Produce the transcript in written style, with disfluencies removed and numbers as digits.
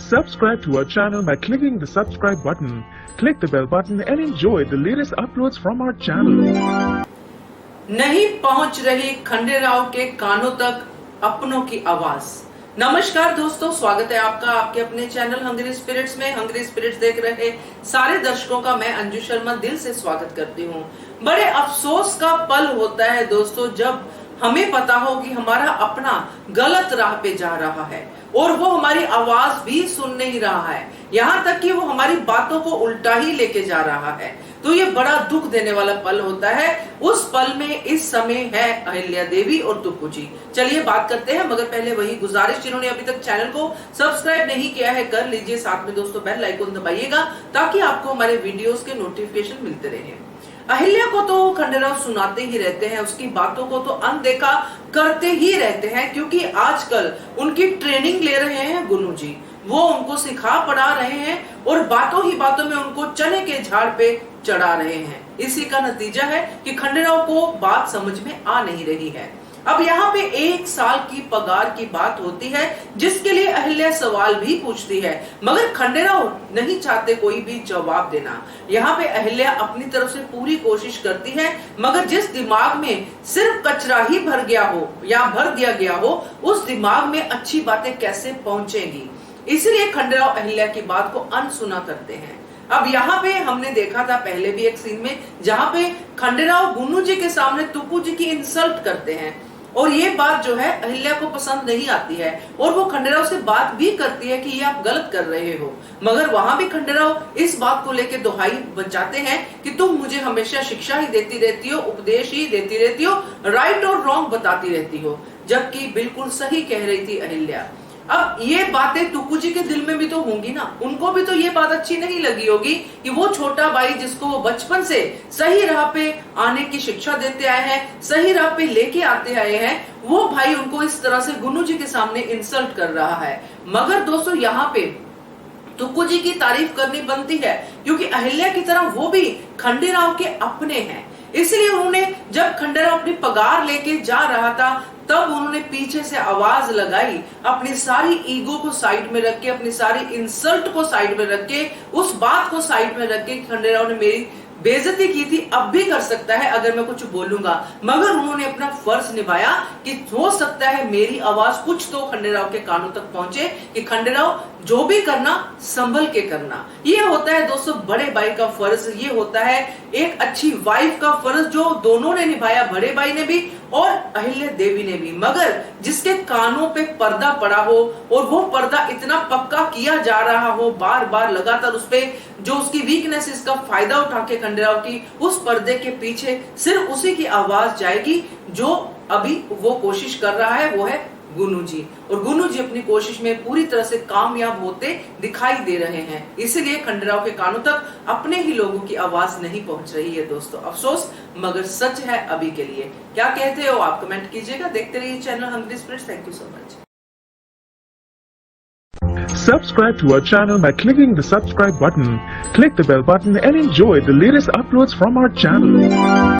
Subscribe to our channel by clicking the subscribe button. Click the bell button and enjoy the latest uploads from our channel. नहीं पहुंच रही खंडेराव के कानों तक अपनों की आवाज। नमस्कार दोस्तों, स्वागत है आपका आपके अपने चैनल हंग्री स्पिरिट्स में। हंग्री स्पिरिट्स देख रहे सारे दर्शकों का मैं अंजू शर्मा दिल से स्वागत करती हूँ। बड़े अफसोस का पल होता है दोस्तों जब हमें पता हो कि हमारा अपना गलत राह पे जा रहा है और वो हमारी आवाज भी सुन नहीं रहा है, यहाँ तक कि वो हमारी बातों को उल्टा ही लेके जा रहा है। तो ये बड़ा दुख देने वाला पल होता है। उस पल में इस समय है अहिल्या देवी और तुक्कू जी। चलिए बात करते हैं, मगर पहले वही गुजारिश, जिन्होंने अभी तक चैनल को सब्सक्राइब नहीं किया है कर लीजिए, साथ में दोस्तों बेल आइकन दबाइएगा ताकि आपको हमारे वीडियोस के नोटिफिकेशन मिलते रहे। अहिल्या को तो खंडेराव सुनाते ही रहते हैं, उसकी बातों को तो अनदेखा करते ही रहते हैं, क्योंकि आजकल उनकी ट्रेनिंग ले रहे हैं गुन्नू जी। वो उनको सिखा पढ़ा रहे हैं और बातों ही बातों में उनको चने के झाड़ पे चढ़ा रहे हैं। इसी का नतीजा है कि खंडेराव को बात समझ में आ नहीं रही है। अब यहाँ पे 1 साल की पगार की बात होती है, जिसके लिए अहिल्या सवाल भी पूछती है, मगर खंडेराव नहीं चाहते कोई भी जवाब देना। यहाँ पे अहिल्या अपनी तरफ से पूरी कोशिश करती है, मगर जिस दिमाग में सिर्फ कचरा ही भर गया हो या भर दिया गया हो, उस दिमाग में अच्छी बातें कैसे पहुंचेंगी। इसलिए खंडेराव अहिल्या की बात को अनसुना करते हैं। अब यहाँ पे हमने देखा था पहले भी एक सीन में, जहाँ पे खंडेराव गुन्नू जी के सामने तुक्कू जी की इंसल्ट करते हैं और ये बात जो है अहिल्या को पसंद नहीं आती है और वो खंडेराव से बात भी करती है कि ये आप गलत कर रहे हो, मगर वहां भी खंडेराव इस बात को लेके दोहाई बचाते हैं कि तुम मुझे हमेशा शिक्षा ही देती रहती हो, उपदेश ही देती रहती हो, राइट और रॉन्ग बताती रहती हो, जबकि बिल्कुल सही कह रही थी अहिल्या। अब ये बातें तुक्कू जी के दिल में भी तो होंगी ना, उनको भी तो ये बात अच्छी नहीं लगी होगी कि वो छोटा भाई जिसको वो बचपन से सही राह पे आने की शिक्षा देते आए हैं, सही राह पे लेके आते आए हैं, वो भाई उनको इस तरह से गुन्नू जी के सामने इंसल्ट कर रहा है। मगर दोस्तों यहाँ पे तुक्कू जी की तारीफ करनी बनती है, क्योंकि अहिल्या की तरह वो भी खंडेराव के अपने हैं। इसलिए उन्होंने जब खंडेराव अपनी पगार लेके जा रहा था तब उन्होंने पीछे से आवाज लगाई, अपनी सारी ईगो को साइड में रख के, अपनी सारी इंसल्ट को साइड में रख के, उस बात को साइड में रख के खंडेराव ने मेरी बेइज्जती की थी, अब भी कर सकता है अगर मैं कुछ बोलूंगा, मगर उन्होंने अपना फर्ज निभाया कि हो सकता है मेरी आवाज कुछ तो खंडेराव के कानों तक पहुंचे कि खंडेराव जो भी करना संभल के करना। ये होता है दोस्तों बड़े भाई का फर्ज, ये होता है एक अच्छी वाइफ का फर्ज जो दोनों ने निभाया, बड़े भाई ने भी और अहिल्या देवी ने भी। मगर जिसके कानों पे पर्दा पड़ा हो और वो पर्दा इतना पक्का किया जा रहा हो, बार बार लगातार उस पे जो उसकी वीकनेस का फायदा उठा के खंडेराव की, उस पर्दे के पीछे सिर्फ उसी की आवाज जाएगी जो अभी वो कोशिश कर रहा है, वो है गुन्नू जी। और गुन्नू जी अपनी कोशिश में पूरी तरह से कामयाब होते दिखाई दे रहे हैं। इसीलिए खंडेराव के कानों तक अपने ही लोगों की आवाज नहीं पहुंच रही है दोस्तों। अफसोस मगर सच है अभी के लिए। क्या कहते हो आप कमेंट कीजिएगा। देखते रहिए channel Hungry Spirits. Thank you so much. Subscribe to our channel by clicking the subscribe button. Click the bell button and enjoy the latest uploads from our channel.